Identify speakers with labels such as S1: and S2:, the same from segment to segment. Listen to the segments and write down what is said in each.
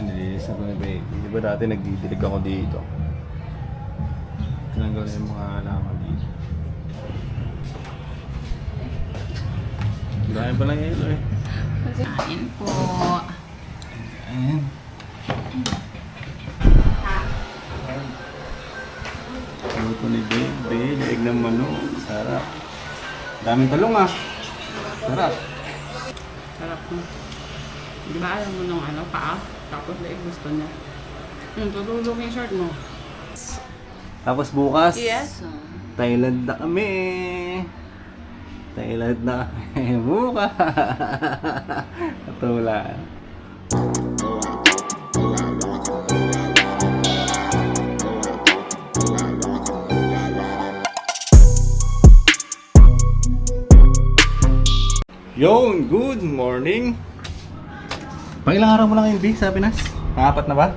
S1: Yan, nilinis na ko ni baby. Di ba dati nagdidilig ako dito? Tinanggal na yung mga halaman dito. Dahil pa lang yelo eh.
S2: Kain po.
S1: Ayan. Luto ni baby, liig ng manok. Sarap. Daming talong ah. Sarap.
S2: Sarap mo. Di ba alam mo nung ano, paa? Tapos laig gusto niya. Tutulog yung short mo.
S1: Tapos bukas,
S2: Yes.
S1: Thailand na kami. Thailand na kami. Bukas. Katula. Yon, good morning. Pangilang araw mo lang yung big, sabi Nas? Pangapat na ba?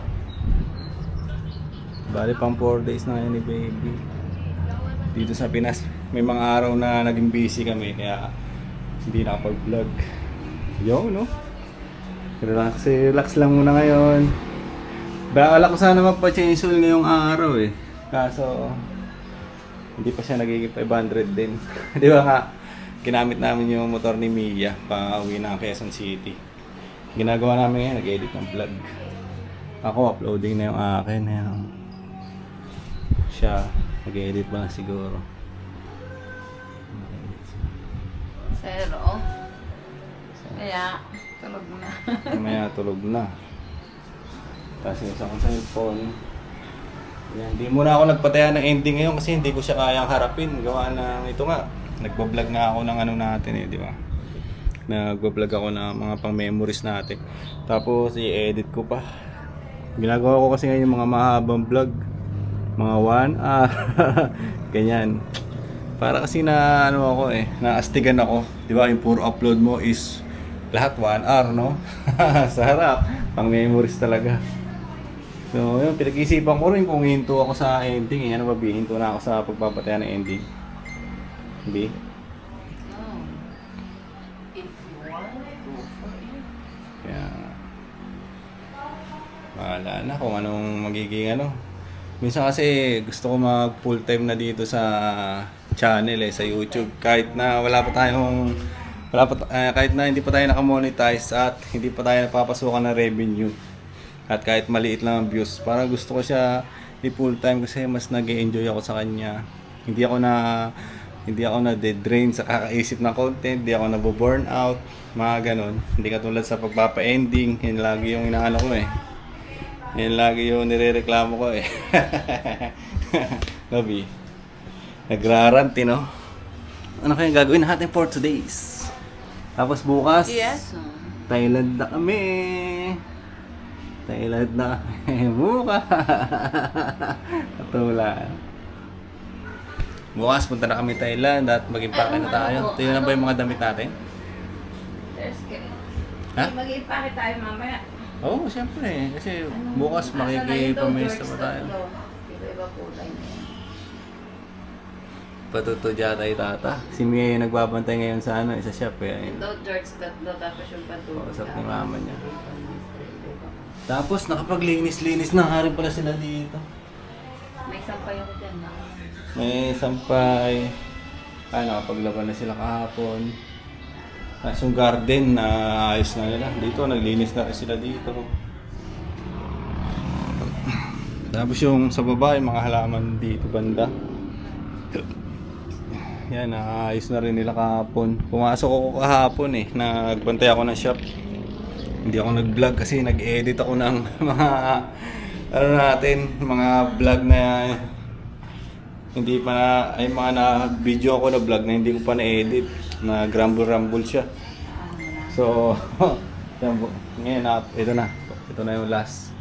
S1: Bali pang 4 days na ngayon ni baby. Dito sa Pinas, may mga araw na naging busy kami kaya hindi nakapag-vlog. Yo, no? Relax lang muna ngayon. Bala ko sana magpa-chainsaw ngayong araw eh. Kaso, hindi pa siya nagiging 500 din. Di ba nga? Ginamit namin yung motor ni Mia pa uwi na Quezon City. Ginagawa namin ngayon, nag-edit ng vlog. Ako, uploading na yung akin. Ayan. Siya, nag-edit pa na siguro.
S2: Pero, kaya, tulog na.
S1: Mamaya tulog na. Tapos yung isang cellphone. Yan, hindi muna ako nagpataya ng ending ngayon kasi hindi ko siya kayang harapin. Gawa ng ito nga. Nagbablog nga ako ng ano natin eh, di ba? Nagbablog ako ng mga pang-memories natin. Tapos i-edit ko pa. Ginagawa ko kasi ngayon yung mga mahabang vlog. Mga 1 hour. Ganyan. Para kasi na ano ako eh, naastigan ako. Di ba? Yung puro upload mo is lahat 1 hour, no? Sarap. Pang-memories talaga. So, yun, pinag-isipan ko rin kung hinto ako sa ending. Ano ba, hinto na ako sa pagpapataya ng ending. Hindi?
S2: Oh. If you want, go for it.
S1: Kaya, bahala na kung anong magiging ano. Minsan kasi gusto ko mag full time na dito sa channel eh, sa YouTube. Kahit na kahit na hindi pa tayo nakamonetize at hindi pa tayo napapasukan ng revenue. At kahit maliit lang ang views, parang gusto ko siya di full time kasi mas nag-enjoy ako sa kanya. Hindi ako na dead drain sa kakaisip ng content, hindi ako nabo-burn out, mga ganon. Hindi katulad sa pagpapa-ending, yun lagi yung inaano ko eh. Yun lagi yung nirereklamo ko eh. Gabi. Nagrarant, no? Ano kaya gagawin natin for today's? Tapos bukas,
S2: Yes.
S1: Thailand na kami. Thailand na kami. Bukas. Katula. Bukas punta na kami Thailand at mag-impake na tayo. Tingnan na ba yung mga damit natin? Ha?
S2: Mag-impake tayo mamaya.
S1: Oo, siyempre. Kasi bukas makikipamesta pa tayo.
S2: Iba-iba kulay na yan.
S1: Patutudya tayo tata. Si Mia yung nagbabantay ngayon sa ano, sa shop eh.
S2: Ito, George, tatlo, tapos yung patuloy.
S1: Kausap ni mama niya. Tapos nakapaglinis-linis na nga rin pala sila dito.
S2: May sampay ako dyan, ma.
S1: May sampay. Nakapaglaban na sila kahapon. Tapos yung garden na ayos na nila. Dito, naglinis na rin sila dito. Tapos yung sa baba, yung mga halaman dito banda. Yan, naayos na rin nila kahapon. Pumasok ako kahapon eh. Nagbantay ako ng shop. Hindi ako nag-vlog kasi nag-edit ako ng mga ano natin, mga vlog na hindi pa na, ay mga na-video ako na vlog na hindi ko pa na-edit. Na grumble-rumble siya. So, ngayon ito na. Ito na yung last.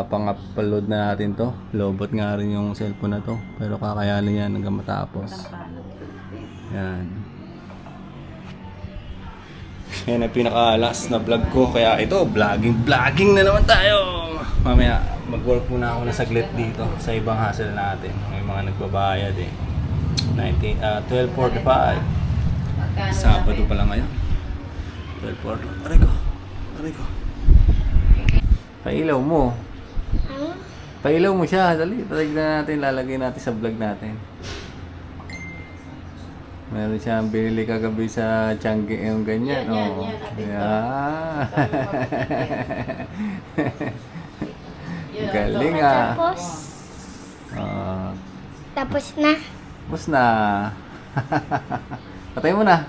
S1: Pang-upload na natin to. Lobot nga rin yung cellphone na to. Pero kakayanin yan hanggang matapos. Yan. Yan ang pinaka-last na vlog ko. Kaya ito, vlogging na naman tayo. Mamaya, mag-work muna ako na saglit dito sa ibang hustle natin. May mga nagbabayad eh. 12:45. Sabado pa lang ngayon. 12:40. Aray ko. Pailaw mo.
S3: Ano?
S1: Pailaw mo siya. Dali, tignan natin. Lalagay natin sa vlog natin. Meron siyang binili kagabi sa Changi yung ganyan.
S2: Yan,
S1: Oh.
S2: yan.
S1: Yeah.
S2: Yun,
S1: Galing
S2: ito.
S1: ah.
S3: Tapos,
S1: Ah,
S3: tapos na.
S1: Tapos na. Patay mo na.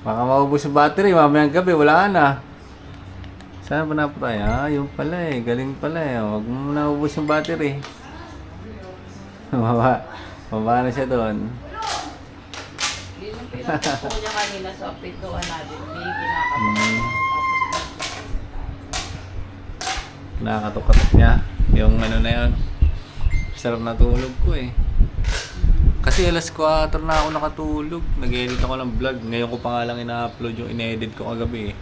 S1: Baka maubos yung battery. Mamayang gabi, wala na. Saan ba napatay? Ah, yun pala eh. Galing pala eh. Huwag mo na ubos yung battery. Mababa na siya doon.
S2: Yun yung pinaka po niya kanina sa pintuan natin. May kinakatok.
S1: Nakakatok-katok niya. Yung ano na yun. Sarap na tulog ko eh. Kasi alas 4 na ako nakatulog. Nag-edit ako ng vlog. Ngayon ko pa nga lang ina-upload yung in-edit ko kagabi eh.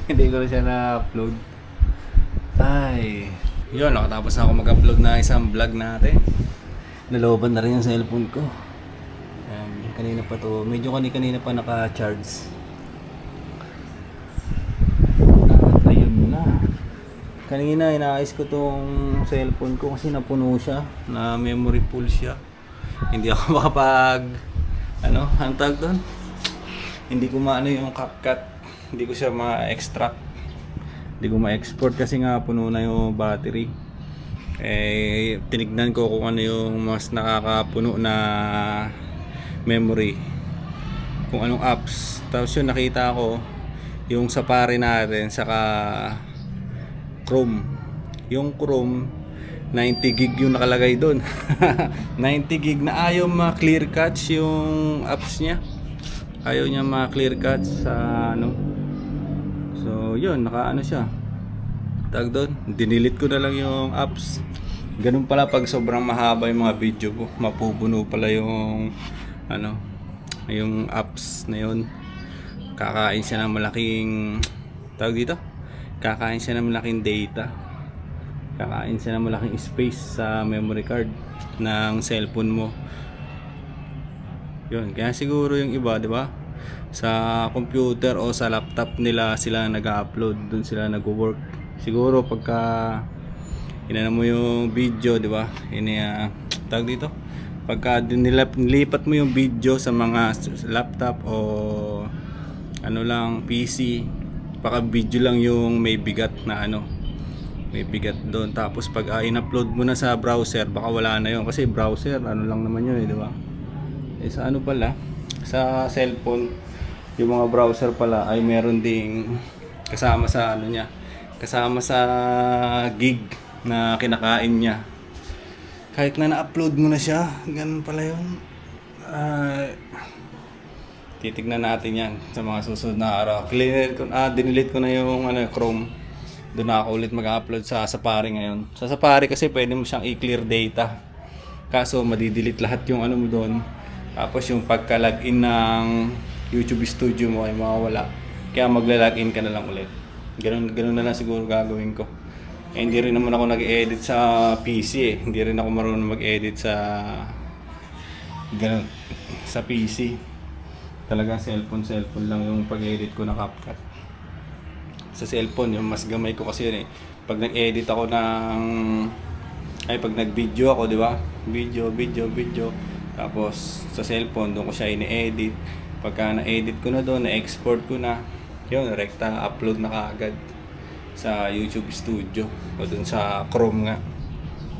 S1: Hindi ko na siya na-upload. Ay. Yun, nakatapos na ako mag-upload na isang vlog natin. Naloban na rin yung cellphone ko. Ayan, kanina pa to. Medyo kanina pa naka-charge. At ayun na. Kanina inaayos ko tong cellphone ko kasi napuno siya. Na memory full siya. Hindi ako makapag... anong tawag doon? Hindi ko maano yung CapCut. Hindi ko siya ma-extract. Hindi ko ma-export kasi nga puno na yung battery. Eh, tinignan ko kung ano yung mas nakakapuno na memory. Kung anong apps. Tapos yun nakita ko yung Safari natin saka Chrome. Yung Chrome 90 gig yung nakalagay doon. 90 gig na ayaw ma-clear cache yung apps niya. Ayaw niya ma-clear cache sa ano. So yun, naka-ano siya. Tag doon, dinilit ko na lang yung apps. Ganun pala pag sobrang mahaba yung mga video ko, mapupuno pala yung ano, yung apps na yun. Kakain siya ng malaking tawag dito. Kakain siya ng malaking data. Kakain siya ng malaking space sa memory card ng cellphone mo. Yun, kaya siguro yung iba, 'di ba? Sa computer o sa laptop nila sila nag-upload, dun sila nag-work. Siguro pagka inano mo yung video, 'di ba? Tawag dito. Pagka nilipat mo yung video sa mga laptop o ano lang PC, baka video lang yung may bigat na ano. May bigat doon. Tapos pag in-upload mo na sa browser, baka wala na yun kasi browser ano lang naman yun, 'di ba? Eh sa ano pala, sa cellphone, yung mga browser pala ay meron ding kasama sa ano niya, kasama sa gig na kinakain niya. Kahit na na-upload mo na siya, ganun pala yun. Titignan natin yan sa mga susunod na araw. Dinilit ko na yung Chrome. Doon na ako ulit mag-upload sa Safari ngayon. Sa Safari kasi pwede mo siyang i-clear data. Kaso madidelete lahat yung ano mo doon. Tapos yung pagka-login ng YouTube Studio mo ay mawawala. Kaya magla-login ka na lang ulit. Ganun na lang siguro gagawin ko. Eh, hindi rin naman ako nag-edit sa PC eh. Hindi rin ako marunong mag-edit sa ganun, sa PC. Talaga cellphone lang yung pag-edit ko na CapCut. Sa cellphone, yung mas gamay ko kasi yun eh. Pag nag-edit ako pag nag-video ako, di ba? Video. Tapos sa cellphone, doon ko siya ini-edit. Pagka na-edit ko na doon, na-export ko na, yun, rekta, upload na kaagad sa YouTube Studio o doon sa Chrome nga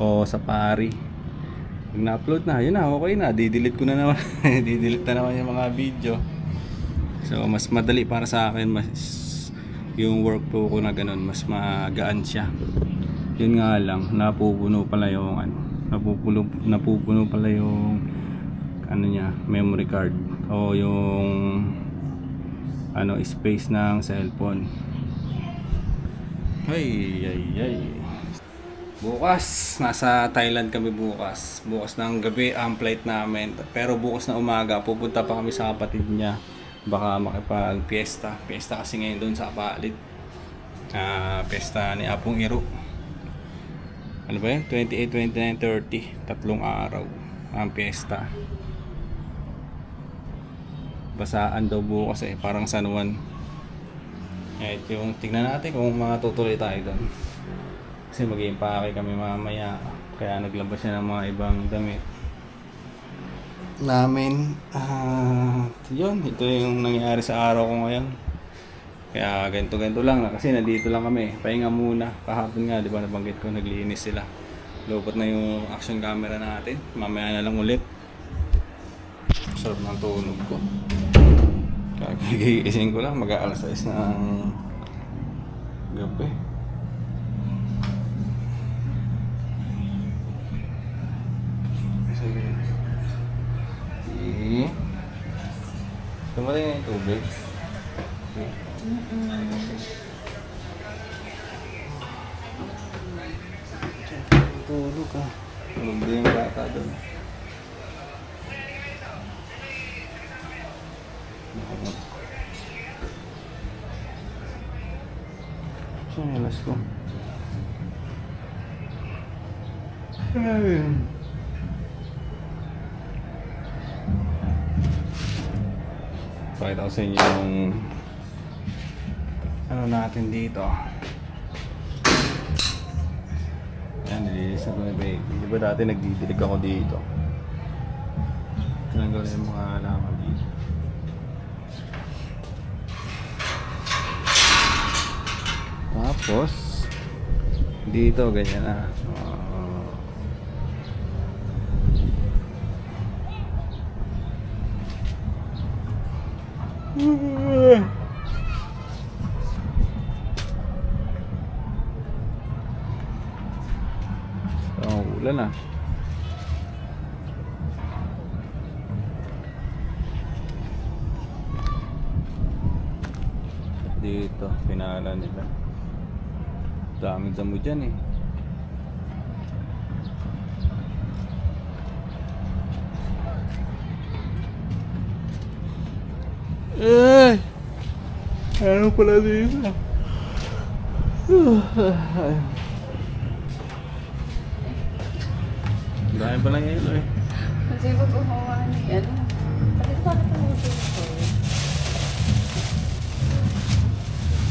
S1: o sa Safari. Pag na-upload na, yun na, okay na, didelete ko na naman. Didelete na naman yung mga video. So mas madali para sa akin, yung workflow ko na ganun, mas magaan siya. Yun nga lang, napupuno pala yung napupuno pala yung ano niya, memory card o yung space ng cellphone. Ay. Bukas, nasa Thailand kami bukas. Bukas ng gabi ang flight namin. Pero bukas na umaga, pupunta pa kami sa kapatid niya. Baka makipag-fiesta. Fiesta kasi ngayon doon sa Apalit. Fiesta ni Apong Iro. Ano ba yun? 28, 29, 30. 3 araw ang fiesta. Basaan daw bukas eh. Parang San Juan. Kahit yung tignan natin kung matutuloy tayo doon. Kasi mag-iimpake kami mamaya. Kaya naglabas siya ng mga ibang damit namin. Yun, ito yung nangyari sa araw ko ngayon. Kaya ganito-ganito lang. Kasi nandito lang kami. Pahinga muna. Kahapon nga, di ba nabanggit ko, naglinis sila. Lupot na yung action camera natin. Mamaya na lang ulit. Sarap ng tulog ko. Kagigising ko lang. Mag-aalas 6 ng gabi. Sige. Tumating na yung tubig. Tulog ka. Tulog din yung bata doon. Sinalas ko. Ayun. Pakita ko sa inyo yung ano natin dito. Yan, nililis na ko na baby. Di ba dati nagdidilig ako dito? Tinanggal yung mga halaman dito. Tapos dito ganyan na. Ulan na. Dito, pinala nila. Daming damo dyan eh. Eh! Ano pala dito? Dahil pa lang yelo eh.
S2: Kasi pag-uhawa ni ano. Bakit ako dito?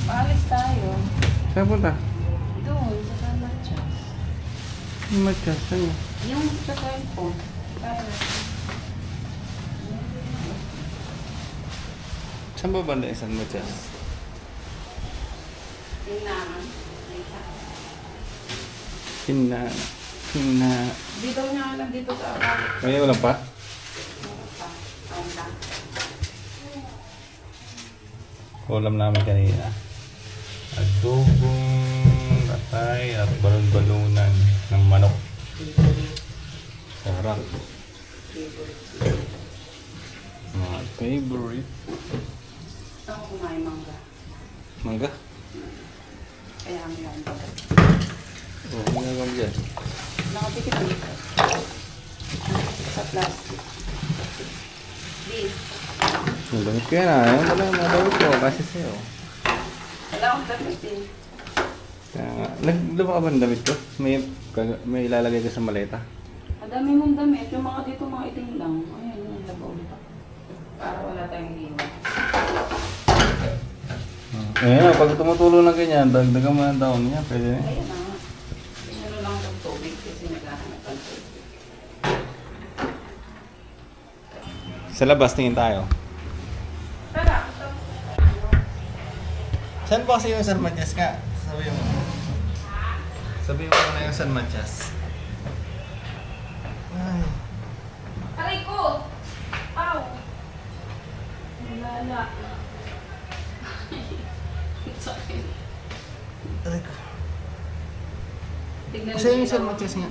S2: Paalis tayo.
S1: Saan punta?
S2: Doon, sa San Matias.
S1: Matchas, saan yun?
S2: Yung sa cellphone. Para.
S1: Saan ba banda isang Matchas?
S2: Tingnan.
S1: Hina.
S2: Dito niya lang dito sa apartment.
S1: May ulam pa? Ulam namin kanina. Adobong katay at balon-balunan ng manok. Sarap. Mga favorite.
S2: Ako kumain mangga.
S1: Mangga?
S2: Kaya ang yan.
S1: Oo, oh, ginagawa dyan.
S2: Nakapikit dito. Sa plastic. Beef.
S1: Nalamit ko yan ah. Yan pala yung mga damit ko. Kasi sa'yo.
S2: Wala akong damitin.
S1: Kaya nga. Nagdaba ka ba ng damit ko? May ilalagay ka sa maleta?
S2: Ang dami mong damit. Yung mga dito, mga itim lang. Ayan, yung labaw ulit. Para wala tayong iwan.
S1: Eh, pag tumutulo na ganyan, dagdagan mo ng taon niya. Pwede na.
S2: Ayun na nga. Tingnan lang ng tubig kasi naghahanap ng tubig.
S1: Sa labas, tingin tayo.
S2: Tara!
S1: Saan ba kasi yung San Matias ka? Sabihin mo. Sabihin mo na yung San Matias. Ay.
S2: Aray ko! Ow! Wala. Sakit.
S1: Aray ko.
S2: Tignan
S1: Kasi yung
S2: nila.
S1: San Matias nga.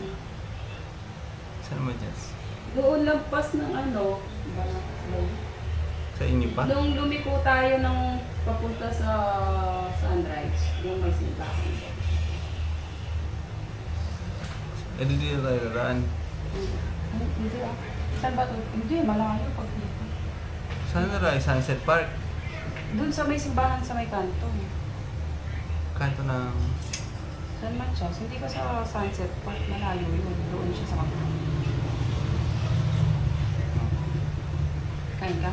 S1: San Matias.
S2: Doon lagpas ng ano,
S1: Sa inyo pa?
S2: nung lumiko tayo ng papunta sa Sunrise, yung may simbahan.
S1: Eh, di dito tayo raan.
S2: Hindi ah. Saan ba ito? Hindi, malayo pag dito.
S1: Saan na rin? Sunset Park?
S2: Doon sa may simbahan sa may kanto.
S1: Kanto ng...
S2: San Matias, hindi ka sa Sunset Park, malayo yun. Doon siya sa kanto. Kain ka?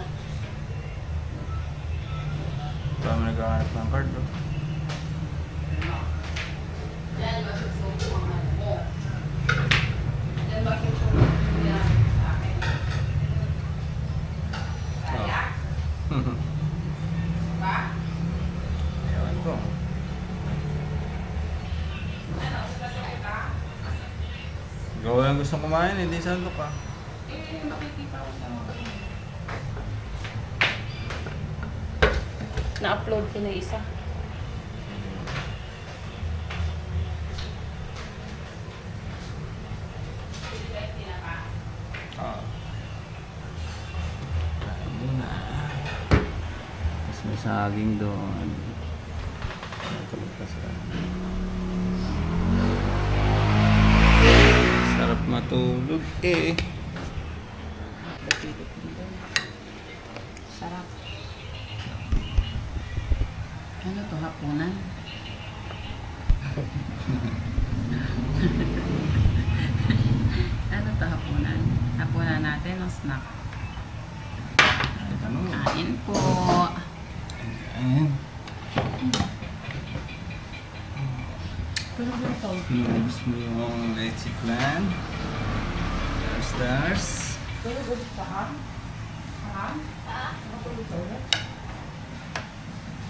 S1: Tama na naghahanap ng card, bro.
S2: Yan, masusuko ang ano mo. Yan, masusuko yan sa akin. Kaya? Ba?
S1: Ewan ko.
S2: Ano, sasakit ka?
S1: Ikaw lang gusto kumain, hindi sandok ka.
S2: Eh, makikita ko sa mga. Na-upload ko na isa.
S1: Ah. Kain muna. Tapos may saging doon. Natulog ka sa sarap matulog eh.
S2: Sarap. Ano to, hapunan? Ano to, hapunan? Hapunan natin o snack?
S1: Ano?
S2: Kain po.
S1: Ayan.
S2: Tulog na to.
S1: Lubos mo yung leche plan. Stars.
S2: Tulog ulit ka, ha? Ha? Matulog ka ulit?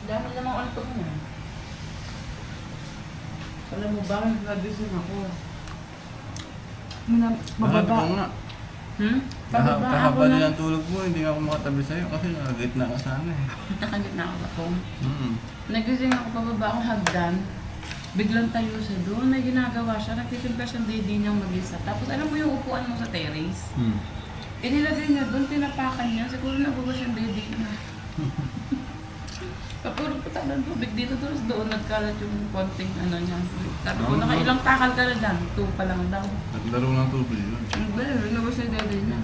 S2: Dami namang untog mo. Alam mo ba, nagising ako.
S1: Bakit ko nga?
S2: Pababa ako
S1: Kahaba
S2: na.
S1: din ang tulog mo, hindi ako makatabi sa'yo kasi nakagitna ka sana eh.
S2: Nakagitna ako sa phone.
S1: Mm.
S2: Nagising ako, pababa akong hagdan. Biglang tayo siya doon. May ginagawa siya. Nagtitimpla siyang daddy niyang mag-isa. Tapos alam mo yung upuan mo sa terrace?
S1: Mm.
S2: Inilagay niya doon, tinapakan niya. Siguro nabuba siyang daddy niya. Kapuro po tayo ng tubig dito. Tapos doon nagkalat yung konting ano niya. Sabi ko, nakailang takal ka na dyan. 2 pa lang daw.
S1: Naglaro ng tubig yun.
S2: Hindi, nabas yung daddy niya.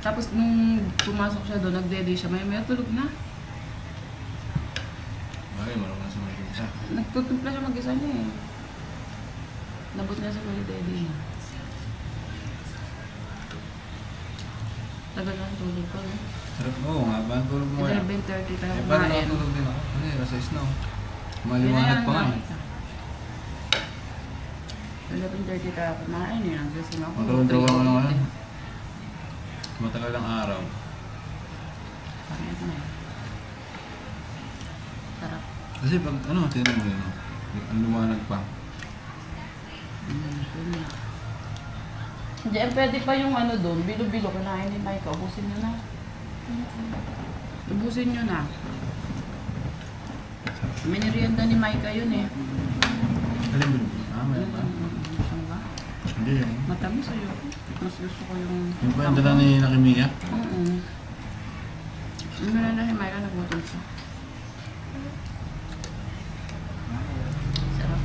S2: Tapos nung pumasok siya doon, nag-daddy siya. Maya tulog na.
S1: Ay, marunong na sa mga isa.
S2: Nagtutumpla siya mag-isa niya eh. Nabot na siya kay daddy niya. Tagal na ang tulog ko. Eh.
S1: Sarap mo, nga ba ang tulog mo yan?
S2: 11:30 tayo
S1: Eh, paano
S2: kumain.
S1: nakatulog din ako? Kasi alas 6 na. Maliwanag pa nga eh.
S2: 11:30 tayo kumain eh. Nagdasing ako.
S1: Matulog ako naman. Matagal ang araw.
S2: Pangit na eh. Sarap.
S1: Kasi pag ano, tinan mo yun. Ang lumanag pa.
S2: Yun na. Diyan, pwede pa yung ano doon. Bilo-bilo. Kinain ni Mike. Ubusin nyo na. Ubusin nyo na. Minirienda ni Micah yun eh.
S1: Alam mo, meron pa?
S2: Saan ba?
S1: Hindi yung...
S2: Matamis sa'yo. Mas gusto ko yung...
S1: Yung pa yung dala ni Nakimiya?
S2: Oo. Yung minirienda ni Micah, nagutom siya. Sarap.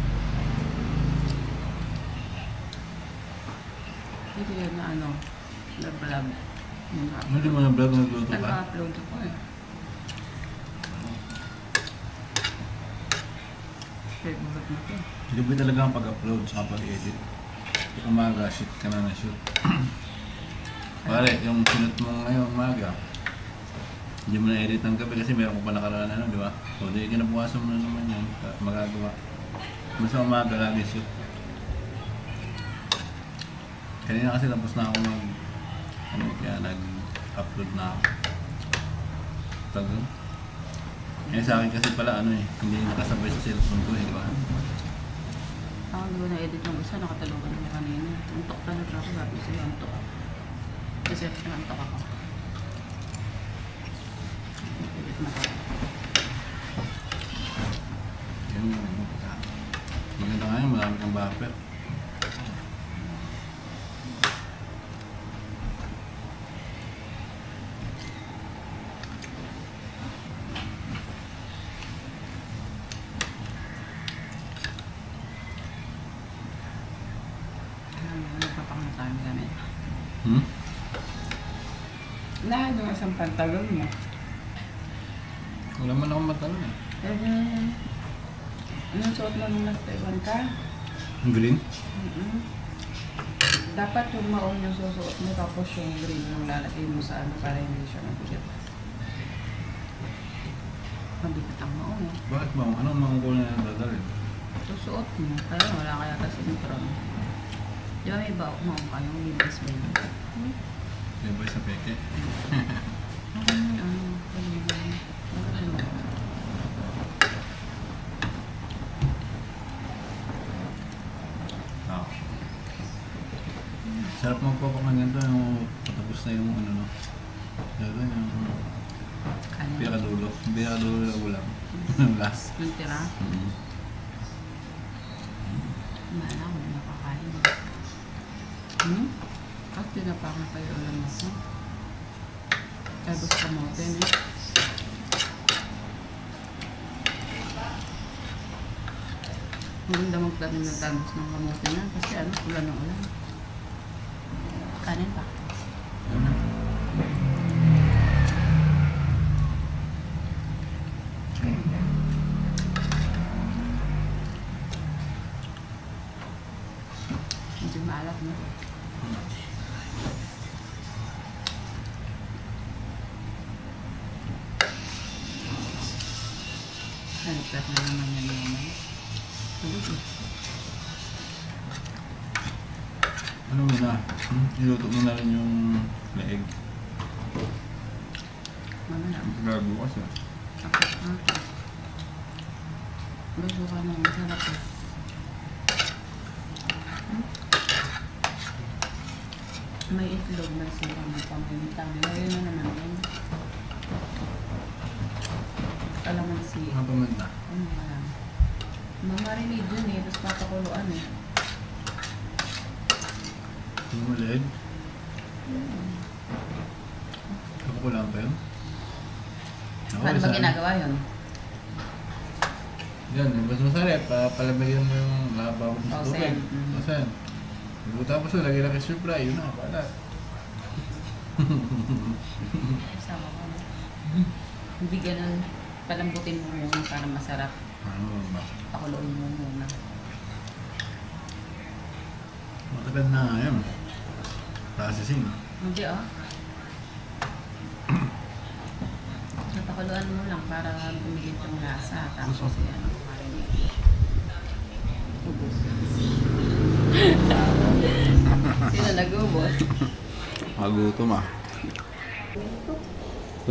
S2: Hindi yun na ano, na-vlog.
S1: Hindi mo na vlog nagluto ka?
S2: Nag-upload ako eh. Favorite na to.
S1: Gabi talaga ang pag-upload sa pag-edit. Umaga, shoot ka na shoot. Pare, yung sinut mo ngayon umaga, hindi mo na-edit ng gabi kasi meron ko pa nakaraan ano, di ba? O di kinabukasan mo na naman yan, magagawa. Basta umaga lagi shoot. Kanina kasi tapos na ako kaya nag-upload na ako. Tagal. Eh sa akin kasi pala hindi nakasabay sa cellphone ko eh, di ba?
S2: Ako di ba na-edit yung isa, nakatalugan niya kanina. Antok talaga ako, sabi sa'yo, antok. Kasi antok ako. Edit na ako.
S1: Yan yung maganda nga yun, marami kang buffer.
S2: Nagpapakang tayo gamit. Lahat yung isang pantalon mo.
S1: Wala man akong matanong eh.
S2: Anong suot mo nung nag-Taiwan ka?
S1: Ang green?
S2: Dapat yung maong yung susuot mo tapos yung green yung lalagay mo sa ano para hindi siya mabigat. Mabigat ang maong.
S1: Bakit ba? Anong mangkukunin na dadalhin?
S2: Susuot mo. Kaya wala kaya kasi sintron. Di ba may baok mo kayong libas ba yun?
S1: Libay sa peke. Ah. Sarap magpapakanyan to yung patapos na yung ano no. Ito yung pinakadulo. Pinakadulo na ulam. Yung last.
S2: Yung tira?
S1: Mm-hmm.
S2: Wala ako nakakain. At pinapakan kayo ulam ako. Kaya gusto mo din eh. Maganda magtanim ng tamis ng kamote na kasi ano, ulan ng ulan. Kanin pa. Medyo maalat no? Naliplat na naman yan naman. Tulog eh.
S1: Ano mo na? Iluto mo na rin yung leeg.
S2: Mamaya.
S1: Gago kasi.
S2: Tapos na. Luso ka na. Masarap eh. May itlog na sila ng pamilitang. Ngayon na naman yun. Kalamansi.
S1: Ano pa man na?
S2: Ano nga lang. Mamarinade yun eh. Tapos papakuluan eh.
S1: Yung mo leeg? Ako ko lang pa yun?
S2: Paano ba ginagawa yun?
S1: Yan, yung basta masarap, palabagyan mo yung labaw mo sa tubig.
S2: Osen.
S1: Osen. Tapos yun, lagyan na kay Supra, yun na, balat.
S2: Sama ko. Hindi ganun. Palambutin mo muna para masarap.
S1: Ano ba?
S2: Pakuluin mo muna.
S1: Matagal na nga yun. Processing.
S2: Hindi oh. Napakuluan mo lang para bumigit yung lasa. Tapos yan. Marinate. Ubus. Sino nag-ubos?
S1: Magutom ah.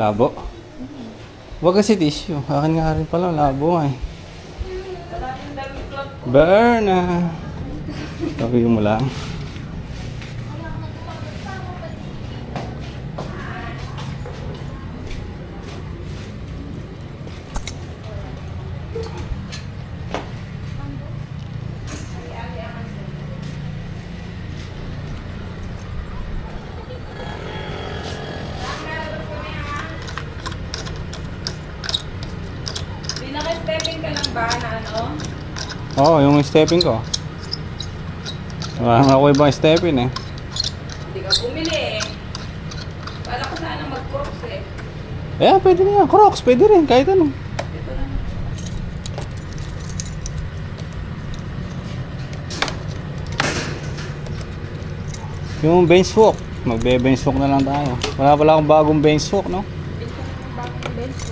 S1: Labo? Huwag kasi tissue. Akin nga rin pala, labo eh. Burn na. Sabi mo lang.
S2: Pinaka-stepping ka lang ba na ano?
S1: Oo, yung stepping ko. Wala nga ako ibang stepping eh.
S2: Hindi ka bumili eh. Wala ko sana mag-crocs eh.
S1: Eh, pwede na yan. Crocs, pwede rin. Kahit ano.
S2: Ito lang.
S1: Yung bench walk. Magbe-bench walk na lang tayo. Wala pala akong bagong bench walk, no?
S2: Ito lang bagong bench ko.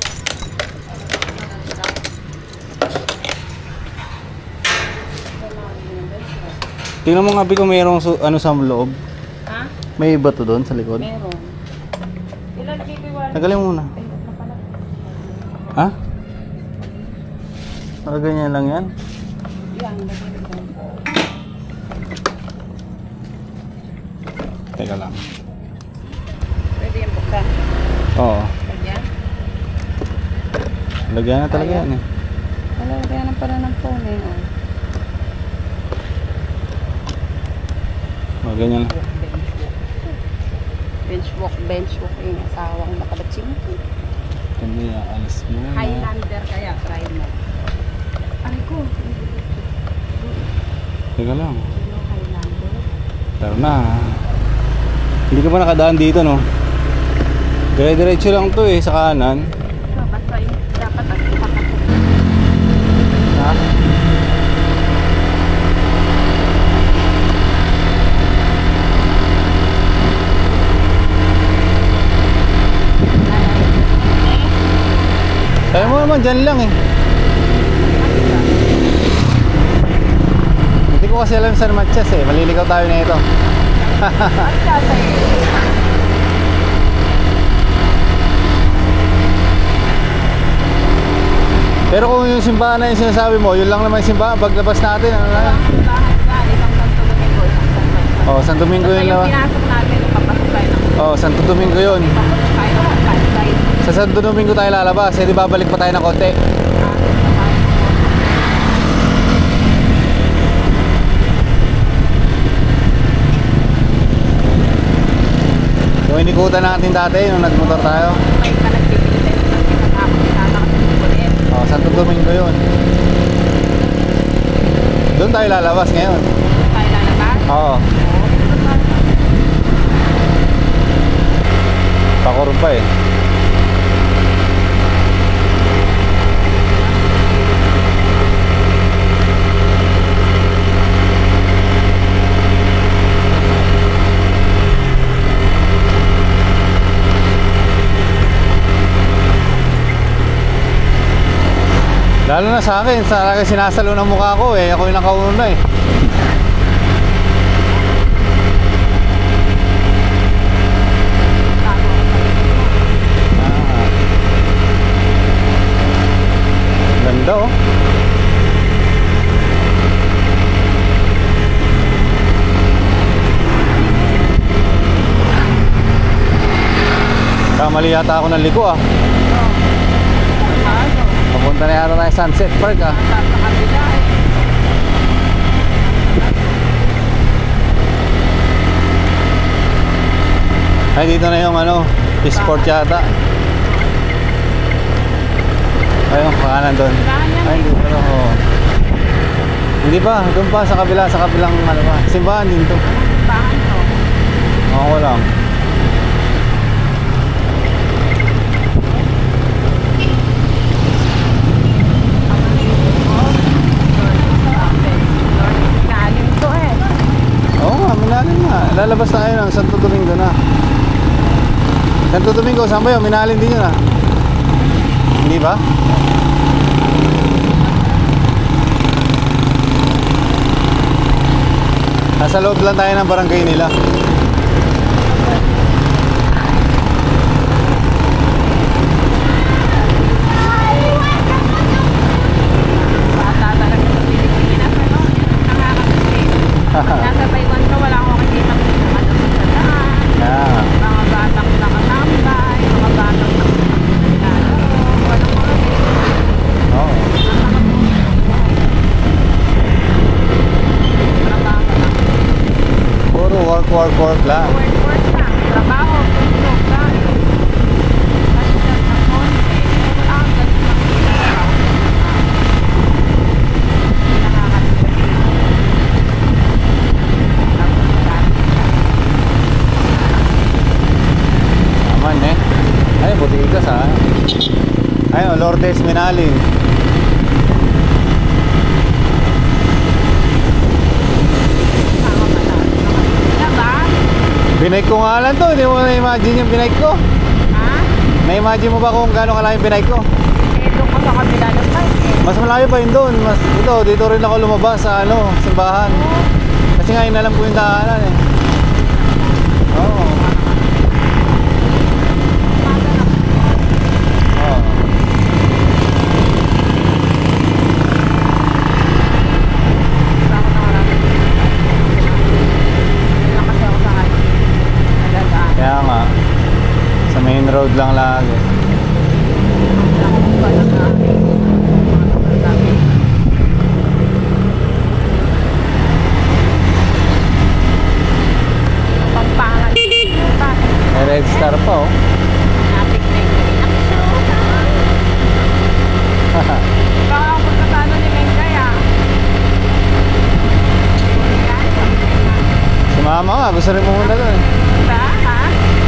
S1: Tingnan mo nga, Bi, kung mayroong ano sa loob.
S2: Ha?
S1: May bato doon sa likod.
S2: Meron. Ilan kikiwan?
S1: Tagalin muna. Ha? Ganyan lang yan?
S2: Yan, lagyan ko.
S1: Teka lang.
S2: Pwede yung buksan.
S1: Oo.
S2: Lagyan?
S1: Lagyan na talaga yan eh.
S2: Wala, lagyan na pala ng phone eh. Oh.
S1: Ganyan lang.
S2: Bench walk yung asawang nakabatsing.
S1: Hindi, alis mo na.
S2: Highlander kaya, try mo. Aray ko.
S1: Teka lang.
S2: Ano Highlander?
S1: Pero na. Hindi ka pa nakadaan dito, no? Dire-diretso lang to eh, sa kanan.
S2: Ito, basta yung dapat at ipapatong.
S1: Ha? Kaya mo naman naman, dyan lang eh. Hindi ko kasi alam saan Matchas eh. Maliligaw tayo na ito. Pero kung yung simbahan na yung sinasabi mo, yun lang naman yung simbahan. Paglabas natin, ano na? Oh, Santo Domingo yun lang.
S2: Pinasok natin, papasok tayo ng
S1: Oh, Santo Domingo yun.
S2: papasok tayo ng Pasay.
S1: Sa Santo Domingo tayo lalabas. Eh, di babalik pa tayo ng konti. Yung inikutan natin dati, nung nagmotor tayo.
S2: May ka nagbibili tayo ng pinatapos pinatakasin ulit.
S1: Oh, Santo Domingo yun. Doon tayo lalabas ngayon.
S2: Tayo lalabas.
S1: Oo. Pakurong pa eh. Lalo na sa akin, talaga sinasalo ng mukha ko eh. Ako yung nakauna eh. Ganda oh. Kamali yata ako ng liko ah. Papunta na yata tayo Sunset Park ah.
S2: Sa kabila eh.
S1: Ay dito na yung ano, sport yata. Ayun, kanan doon. Ay hindi pa oh. Hindi pa, doon pa sa kabila, sa kabilang ano pa. Simbahan din to.
S2: Bahan to.
S1: Oo lang.
S2: Galing to eh.
S1: Oo nga, Minalin na. Lalabas tayo ng Santo Domingo na. Santo Domingo, saan ba yun? Minalin din yun ah. Hindi ba? Nasa loob lang tayo ng barangay nila.
S2: Bata talaga sa Pilipinas. Ano? Nakakasipin. Nasa Taiwan ka, wala akong makikita kung ano sa daan.
S1: Yeah.
S2: Mga batang nakatambay, mga batang nakatambay. Walang mga
S1: Oo.
S2: trabaho lang.
S1: Puro work lang.
S2: Work lang. Trabaho, tulog, kain. Basta sa konti. Wala kang ganun makikita sa tao. Nakakasipin. Tapos marami ka.
S1: Aman eh. Ay, butigas ha. Ayun, Lourdes Minalin. Binike ko nga lang to, hindi mo na-imagine yung binike ko.
S2: Ha?
S1: Na-imagine mo ba kung gaano kalaki yung binike ko?
S2: Eh, doon ka sa kabila ng bike eh.
S1: Mas malayo pa yun doon. Mas, dito rin ako lumabas sa ano, simbahan. Kasi nga inalam ko yung daanan eh. Oo. Oo.
S2: Bakit na marami? Lang kasi ako sa highway. Nalagaan.
S1: Kaya nga, sa main road lang lagi.
S2: Lang ko ba lang na mga dami. Pampangan.
S1: May red star pa oh.
S2: Napik na yung gabi. Baka ako pagkatano ni Mengay ah.
S1: Si mama nga, gusto rin pumunta doon.
S2: Ba? Ha?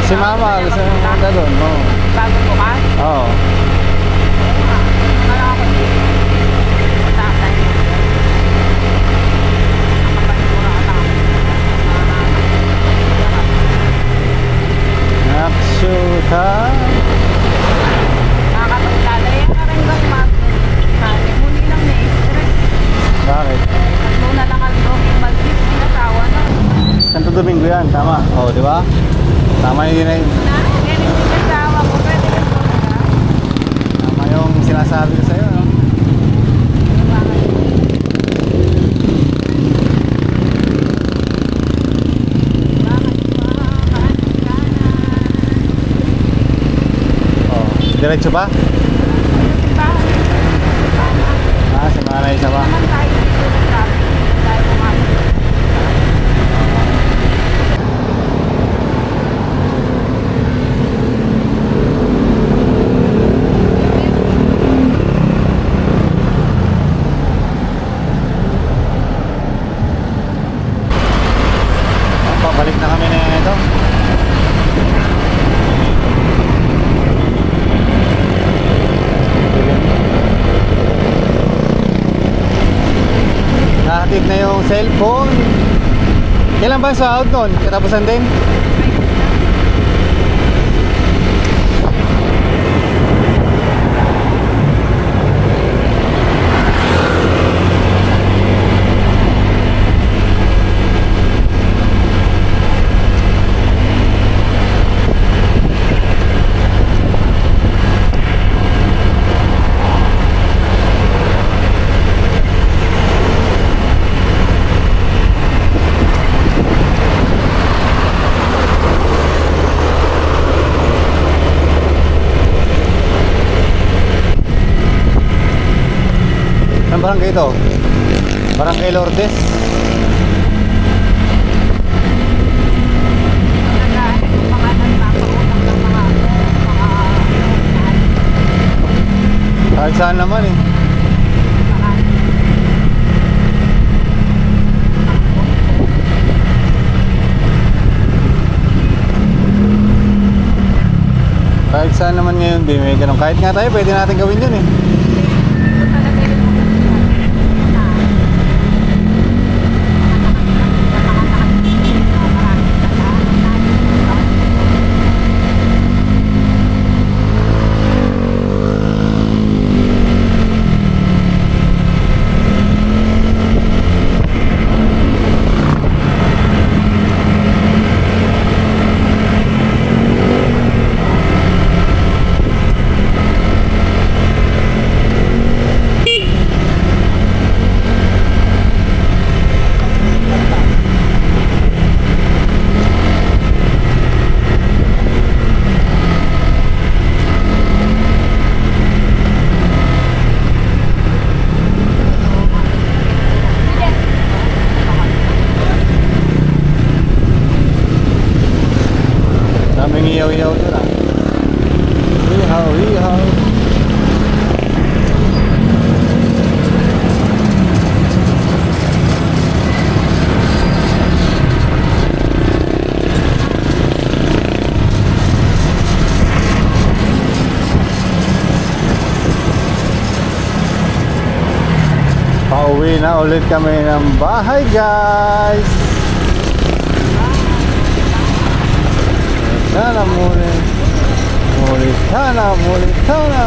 S1: Si mama, gusto rin pumunta doon. Oo.
S2: Bago bukas?
S1: Oo.
S2: Wala ako dito. Matatay. Nakapanigura ka lang.
S1: Naksyuta.
S2: Nakakapaglalaya ka rin ba?
S1: Yan, tama. Oh, di ba? Tama yung tama yung sinasabi ko sa'yo, no? Oh, diretso ba? Ah, sa Manay isa ba? Pabalik na kami na ito. Nahatid na yung cellphone. Kailan ba sa out nun? Katapusan din? Saan barangay ito? Barangay Lourdes. Kahit saan naman eh. Kahit saan naman ngayon, may ganun. Kahit nga tayo, pwede natin gawin yun eh. Daming iyaw-iyaw doon ah. Ihaw, ihaw. Pauwi na ulit kami ng bahay, guys. Sana muli, sana.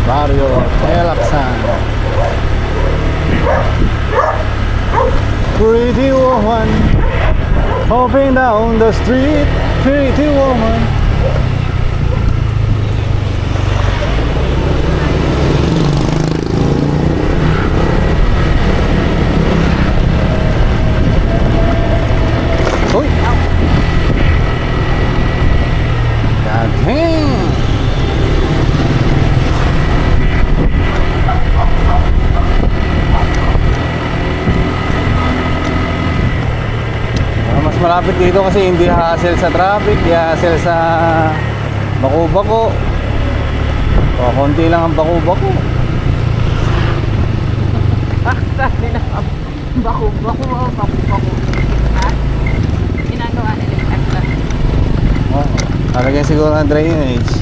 S1: Barrio Elaxan. Pretty woman, hopping down the street, pretty woman. Uy! God damn! Mas malapit dito kasi hindi hassle sa traffic, hindi hassle sa bako-bako. O, konti lang ang bako-bako.
S2: Sabi na bako-bako. Ha? Ginagawa nila yung extra.
S1: Oh, talagyan siguro ng drainage.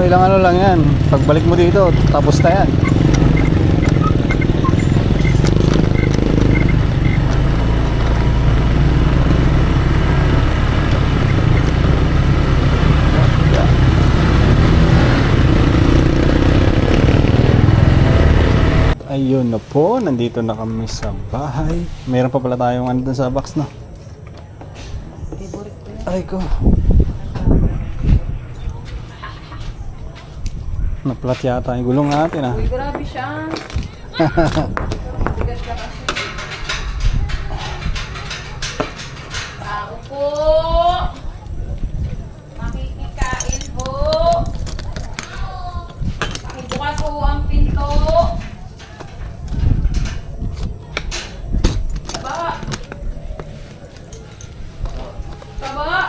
S1: ilang ano lang yan. Pagbalik mo dito, tapos na yan. Ayun na po, nandito na kami sa bahay. Meron pa pala tayong ano dun sa box, no? Ay ko. Naplat yata yung gulong natin, ah.
S2: Uy, grabe siya. Bigat ka kasi. Tao po. Makikikain po. Bukas po ang pinto. Baba. Baba.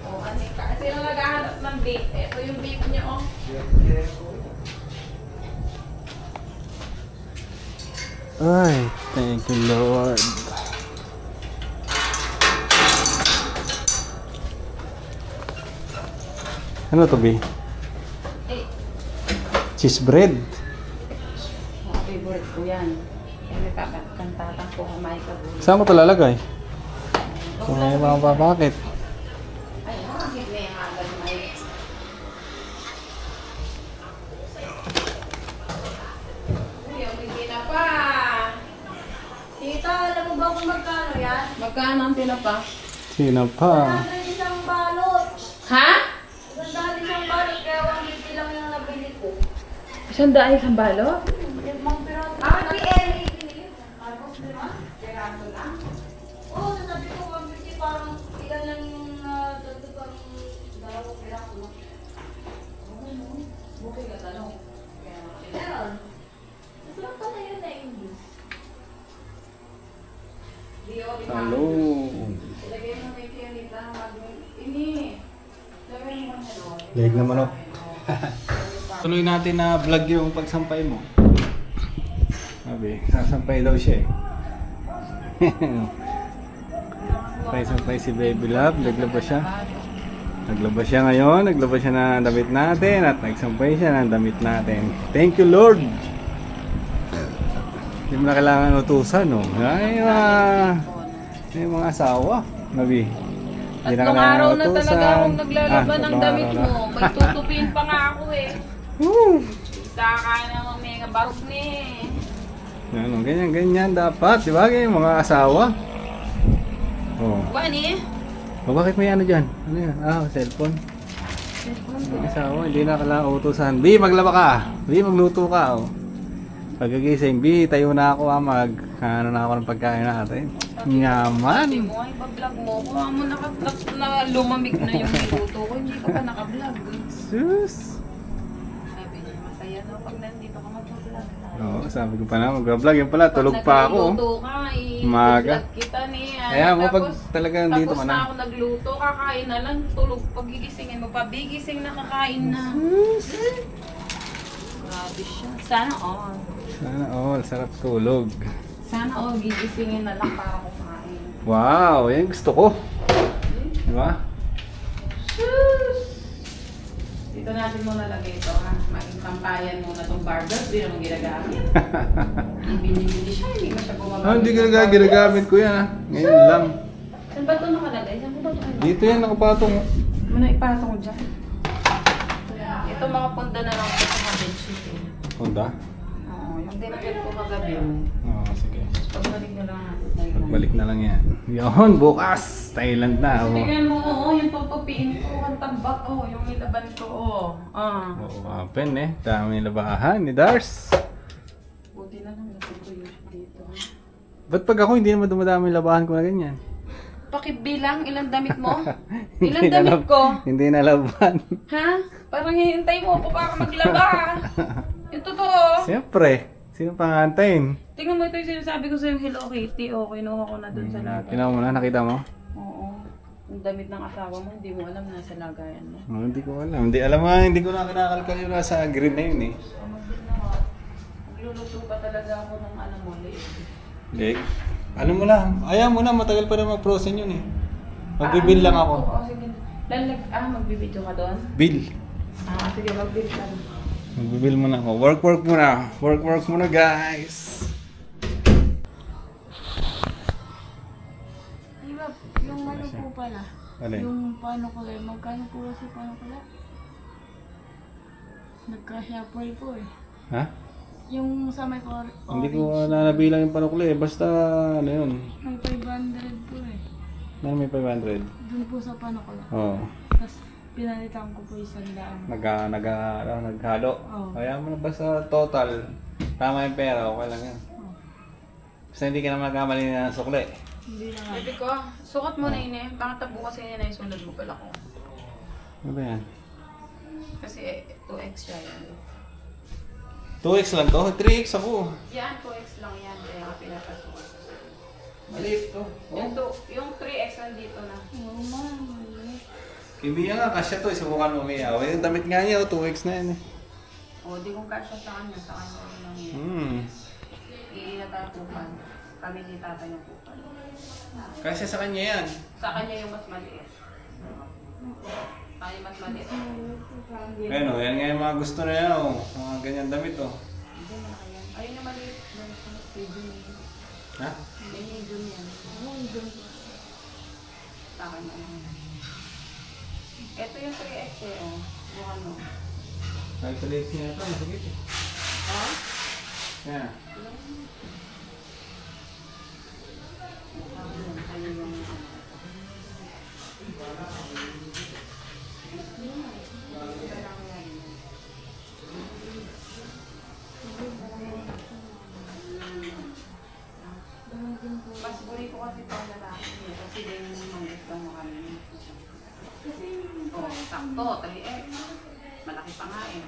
S2: Oh, ano ka? Sino naghahanap ng bake? Ito yung bake niya, oh.
S1: Ay, thank you Lord. Ano to, B?
S2: Eh,
S1: Cheese bread.
S2: favorite ko yan. Yan, may papakantatang po kamay ka buhay.
S1: Saan ko ito lalagay? So, may mga babakit.
S2: Ay, bakit may hagal may... Uy, hindi na pa.
S3: Tita, alam mo ba kung magkano yan?
S2: Magkano ang tinapa?
S1: Sino pa?
S3: Isang balot.
S2: Ha?
S3: Isang balot, kaya 150 lang yung nabili ko.
S2: Isang daan isang balot?
S3: Limang piraso. Ah, PL. Piraso lang? Oo, sasabi ko 150, parang ilan lang yung dagdagang dalawang piraso lang.
S2: Bukay ka tanong.
S3: Meron. Masarap pala yun na English.
S1: Hello.
S2: Ilagay mo may pinita. Ini. Lagay mo hello.
S1: Leg na manok. Tuloy natin na vlog yung pagsampay mo. Sabi, sasampay daw siya eh. Sampay si Baby Love, naglabas siya. Naglabas siya ngayon, naglabas siya ng damit natin at nagsampay siya ng damit natin. Thank you Lord! Hindi mo na kailangan utusan, no? Ay, yung mga asawa, Nabi. Hindi na
S2: Tatlong
S1: kailangan
S2: araw na
S1: utusan.
S2: talaga akong naglalaban ng
S1: tatlong
S2: damit
S1: araw
S2: mo.
S1: na.
S2: May tutupin pa nga ako eh.
S1: Woo!
S2: Saka naman may barok ni.
S1: Ano, ganyan dapat, di ba? Ganyan mga asawa. Oh.
S2: Wani?
S1: O bakit may ano dyan? Ano yan? Ah, cellphone. Mag asawa, hindi na kailangan utusan. B, maglaba ka. B, magluto ka. Oh. Pagkagising, B, tayo na ako ano na ako ng pagkain natin.
S2: Hindi
S1: Yaman.
S2: mo ay pa-vlog mo. Kung mo naka-vlog na lumamig na yung niluto ko, hindi ka pa naka-vlog.
S1: Sus.
S2: Sabi niya, masaya na pag nandito ka mag-vlog.
S1: Oo, sabi ko pa na, mag-vlog. Yan pala, tulog pa ako.
S2: Nagluto ka,
S1: Umaga.
S2: i-vlog kita ni.
S1: Kaya mo pag talagang dito
S2: tapos
S1: ka
S2: na
S1: na.
S2: ako nagluto, kakain na lang, tulog. Pagigisingin mo pa, bigising na kakain na. Grabe siya. Sana all.
S1: Sana all, sarap tulog.
S2: Sana all, gigisingin na lang para kumain.
S1: Wow, yan gusto ko. Di ba?
S2: Dito natin muna lagay ito ha. Maging pampayan muna itong barbell. Hindi naman ginagamit. Ibinibili siya, hindi mo siya bumabalik.
S1: Ah, hindi ka ginagamit ko yan, ah. Ngayon lang.
S2: Saan ba ito nakalagay? Saan ko ba ito?
S1: Dito yan, nakapatong.
S2: Muna ipatong ko dyan. Ito mga punta na lang ito sa bedsheet eh.
S1: Honda?
S2: Oo, yung dinagyan ko kagabi.
S1: Oo, sige.
S2: Pagbalik na lang natin tayo.
S1: Pagbalik na lang yan. Yun, bukas. Thailand na. Oh.
S2: Tingnan mo, oo, yung tutupiin ko, ang tambak, oo, yung nilaban ko, oo. Ah.
S1: Oo, open eh. Dami labahan ni Dars.
S2: Buti na lang, natuto yung dito.
S1: Ba't pag ako hindi naman dumadami yung labahan ko na ganyan?
S2: Pakibilang, ilang damit mo? Ilang
S1: Hindi na
S2: damit
S1: lab-
S2: ko?
S1: Hindi na laban.
S2: Ha? Parang hinihintay mo ako para maglaba. Yung totoo.
S1: Siyempre. Sino pang antayin?
S2: Tingnan mo ito yung sinasabi ko sa yung Hello Kitty. O, kinuha ko na dun sa lagayan.
S1: Tingnan mo na, nakita mo?
S2: Oo. Yung damit ng asawa mo, hindi mo alam nasa lagayan mo.
S1: Oh, hindi ko alam. Hindi ko na kinakalkal yung nasa green na yun eh.
S2: Magluluto pa talaga ako ng ano mo, leg.
S1: Leg? Ano mo na, ayaw mo na, matagal pa na mag-frozen yun eh. Magbibil lang ako.
S2: Oo, sige. Magbibideo ka doon?
S1: Bill.
S2: Sige, mag-build ka.
S1: Magbibil muna ako. Work muna. Work muna, guys.
S3: Diba, yung ano po pala?
S1: Alin?
S3: Yung paano ko lang, magkano po kasi paano ko lang? Nagka-shuffle po eh.
S1: Ha?
S3: Yung sa may
S1: Hindi ko nabilang yung panukli eh. Basta ano yun.
S3: May 500 po eh.
S1: Ano may 500?
S3: Doon po sa paano ko lang.
S1: Oo.
S3: Tapos pinalitan ko po 100.
S1: Naghalo.
S3: Oo.
S1: Kaya mo na basta total. Tama yung pera. Okay lang yan.
S3: Oh.
S1: Basta hindi ka na magkamali na sukli.
S3: Hindi na nga.
S2: Baby ko, sukat mo na yun eh. Bakit bukas yun na isunod mo pala ko?
S1: Ano ba yan?
S2: Kasi 2x siya yan.
S1: 2x lang to? 3x ako.
S2: Yan, 2x lang yan. Kaya ako pinapasukat.
S1: Maliit to.
S2: Yung 3x nandito na.
S3: Oo man.
S1: Kimiya nga, kasya to. Subukan mo umiyaw. Yung damit nga niya, 2x na yan eh.
S2: O, di kong kasya sa kanya rin lang yan. Iinatatupan. Kami ni tatay yung pupan.
S1: Kasya sa kanya yan.
S2: Sa kanya yung mas maliit. Kaya mas maliit.
S1: Ayun o, yan nga yung mga gusto na yan o. Mga ganyan damit o.
S2: Hindi, malaki yan. Ayun na maliit. Medium yan.
S1: Ha?
S2: Medium yan. Sa akin na lang. Ito yung 3X eh, oh. Yung ano.
S1: Calculate niya ito. Masakit eh.
S2: Ha?
S1: Yan.
S2: Ayun yung... Mas buri ko kasi pang lalaki eh. Kasi din yung manggit lang mo kami. Oh, sakto, 3X. Malaki pa nga eh.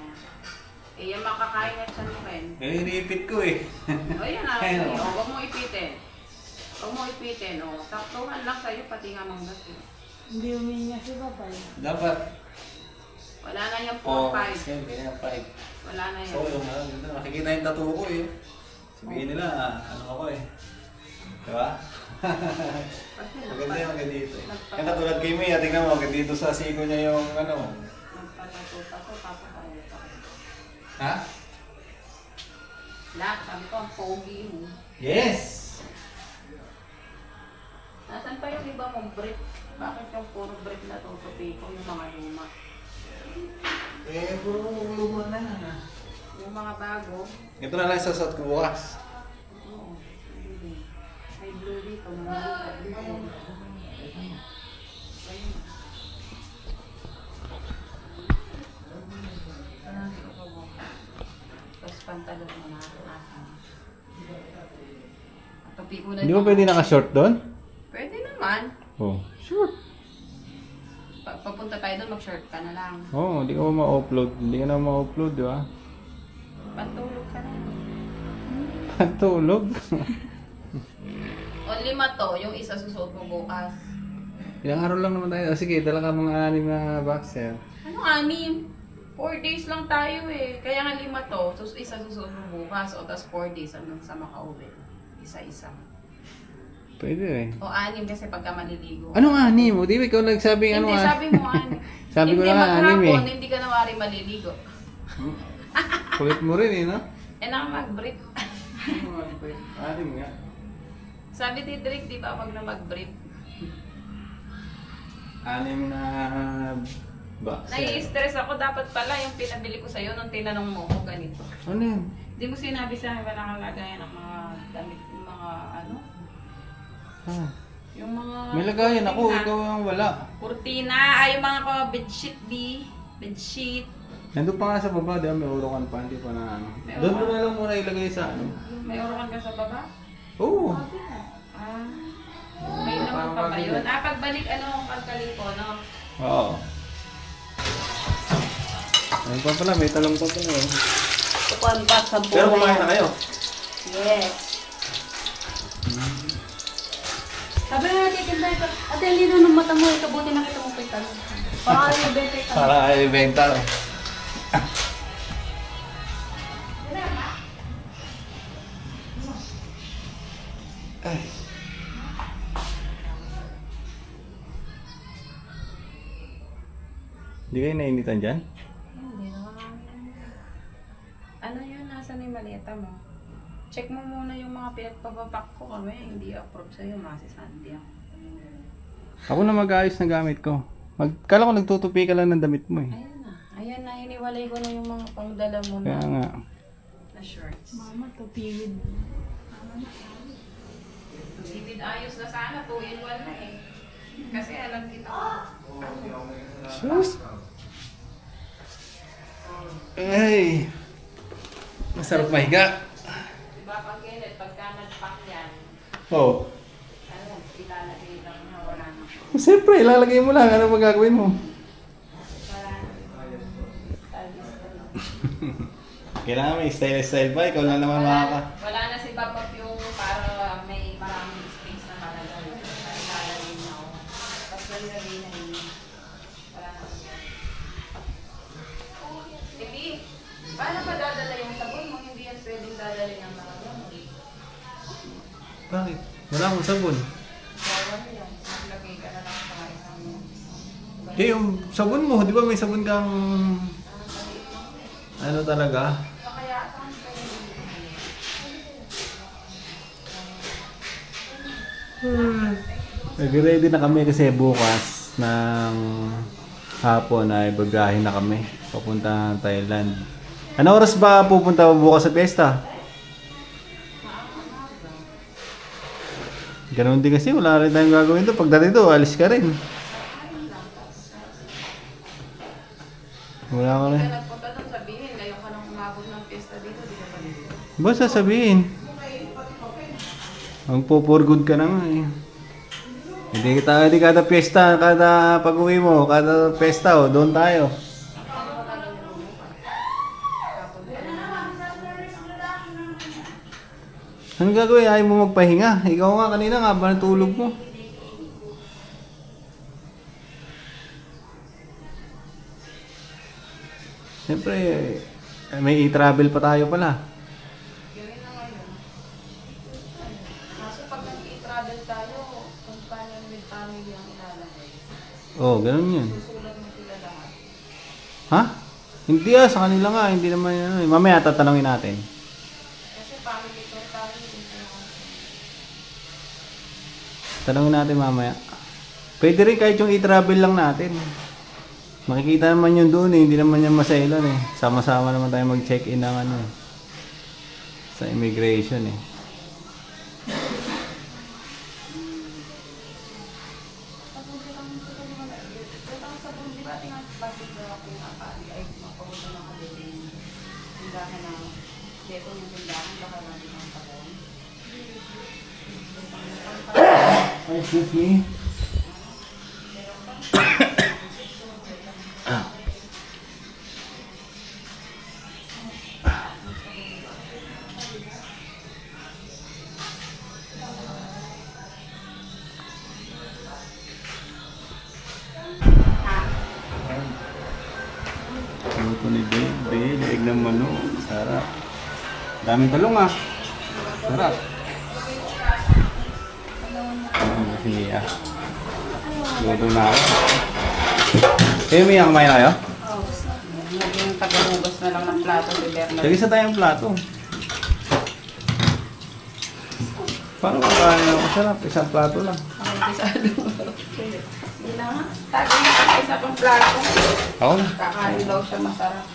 S2: Eh, yung makakain at siya rin.
S1: Eh, repeat ko eh.
S2: O, yan na.
S1: Ayun, oh.
S2: Huwag mo ipitin. Huwag mo ipitin. O, saktuhan lang sa'yo, pati nga mong gas.
S3: Hindi umihinga si Papay.
S1: Dapat.
S2: Wala na yung 4-5.
S1: Yan, ganyan 5.
S2: Wala na
S1: So,
S2: yan.
S1: yung ganda. Makikita yung tattoo ko eh. Sabihin nila, ano ako eh. Diba?
S2: Kasi
S1: Maganda yung maganda dito eh. Yung katulad kay Mia, tingnan mo, maganda dito sa siko niya yung ano.
S2: nagpatato ko, tapos tayo pa.
S1: Ha?
S2: Lahat, sabi ko, ang pogi mo.
S1: Yes!
S2: Nasaan pa yung iba mong brick? Bakit yung puro brick na tutupi ko, yung mga luma?
S1: Eh, puro luma na.
S2: Yung mga bago,
S1: Ito na lang sasot ko bukas.
S2: oo. Hindi. May blue dito, mga blue. Ayun. Tapos pantalon mo na, nasa. Tupi ko na
S1: Hindi mo pwede naka-short doon?
S2: Pwede naman.
S1: Oh. Short.
S2: Papunta tayo doon, mag-short ka na lang.
S1: Oo, hindi ka ma-upload. Hindi ka na ma-upload, di ba?
S2: Pantulog ka na.
S1: Tulog.
S2: O 5 to, yung isa susuot mo bukas.
S1: Ilang araw lang naman tayo. Sige, dala ka mga 6 na boxer.
S2: Ano 6? 4 days lang tayo eh. Kaya nga 5 to, isa susuot mo bukas. O tas 4 days hanggang sa makauwi. Isa-isa.
S1: Pwede eh.
S2: O 6 kasi pagka maliligo.
S1: Anong 6? Di ba ikaw nagsabing ano
S2: Hindi,
S1: ah?
S2: sabi mo 6.
S1: Sabi ko
S2: Hindi,
S1: na nga, 6 eh.
S2: maghapon, hindi ka nawari maliligo.
S1: Kulit mo rin eh, no?
S2: Eh nang mag-brief.
S1: 6 nga.
S2: Sabi ni Drake, di ba, wag na mag-brief.
S1: 6 na boxer.
S2: Nai-stress ako, dapat pala yung pinabili ko sa'yo nung tinanong mo ko ganito.
S1: Ano yun?
S2: Hindi mo sinabi sa akin, wala kang lagayan ng mga damit, yung mga ano,
S1: Ah,
S2: yung mga...
S1: may lagayan ako,
S2: kurtina.
S1: ikaw ang wala.
S2: Kurtina, ay yung mga bedsheet, bedsheet.
S1: Nandun pa nga sa baba, di ba? May urukan pa, hindi pa na ano.
S2: May
S1: Doon mo
S2: urukan?
S1: na lang muna ilagay sa ano.
S2: May urukan ka sa baba?
S1: Oo.
S2: Ah, may naman pa ba yun? Ah, pagbalik ano, pagkaliko, no?
S1: Oo. Ayun pa pala, may talong pa pala eh.
S2: Tukuan ba sa buhay?
S1: Pero kumain na kayo.
S2: Yes.
S3: Sabi na natin, ito. Ate, hindi na ng mata mo. Ito, buti nakita mo pa ito. Parang ano yung bete ka.
S1: Para ay ibenta. Ay. Hindi kayo nainitan dyan?
S2: Hindi naman. Ano yun? Nasa ni maleta mo? Check mo muna yung mga pinagpapapak ko kami. Hindi approve sa'yo, mga si Sandy.
S1: Ako na mag-ayos na gamit ko. Kala ko nagtutupi ka lang ng damit mo eh.
S2: Ayun na. Ayan na, hiniwalay ko na yung mga pangdala mo
S1: Kaya
S2: na,
S1: nga.
S2: na shorts.
S3: Mama, to period.
S2: Ibig ayos na sana, 2-in-1 na eh. Kasi alam kita ko.
S1: Sus! Ay! Masarap mahiga.
S2: Diba pag ganyan, pagka nag-pack yan,
S1: Oo.
S2: ano, ilalagay lang na wala na.
S1: Siyempre, ilalagay mo lang. Ano magagawin mo?
S2: Wala na. Talis ka lang.
S1: Kailangan may style pa. Ikaw lang naman makaka.
S2: Wala na si Papa yung para may maraming space na malagay. Ilalagay na ako. Tapos lalagay na yun. Wala na ako yan. Hindi. Paano pa dadala yung sabon mo? Hindi yan pwedeng dadala ng mga gamot.
S1: Bakit? Wala akong sabon.
S2: Bawal yan. Maglagay ka na lang sa isang
S1: Eh, yung sabon mo, di ba may sabon kang... Ano talaga?
S2: kaya saan kayo?
S1: Nag-ready na kami kasi bukas ng hapon ay bagahin na kami papunta ng Thailand. Ano oras ba pupunta bukas sa piyesta? Ganun din kasi wala rin tayong gagawin doon. Pagdating doon, alis ka rin. Wala ka rin.
S2: Kaya nagpunta doon sabihin, ngayon ka nang umabot ng piyesta dito, di ka pa dito.
S1: Ba sasabihin? Ang pupurgod ka na nga eh. Hindi kada piyesta, kada pag-uwi mo, kada piyesta, oh, doon tayo. Anong gagawin? Ayaw mo magpahinga. Ikaw nga kanina nga ba natulog mo? Siyempre, may i-travel pa tayo pala.
S2: Gawin na ngayon. Kaso pag nag-i-travel tayo, companion with family ang ilalagay.
S1: Oh, ganun yun.
S2: Susulat mo sila lahat.
S1: Ha? Hindi sa kanila nga. Hindi naman yan. Mamaya tatanungin natin.
S2: Kasi family tour tayo.
S1: Tanungin natin mamaya. Pwede rin kahit yung i-travel lang natin. Makikita naman yun doon eh. Hindi naman yan masailan eh. Sama-sama naman tayo mag-check-in ng ano eh. Sa immigration eh. Excuse me. Luto ni Baby, leeg ng manok. Sarap. Daming talong ah. Sarap. Sige ah. Luto na ako. Kayo may kumain na kayo?
S2: Naging tagahugas na lang ng plato si Bernard.
S1: Lagi sa tayong plato. Paano kakain ako? Sarap. Isang plato lang.
S2: Hindi na nga. Tago na sa isa pang plato.
S1: Ako na.
S2: Kakain daw siya masarap.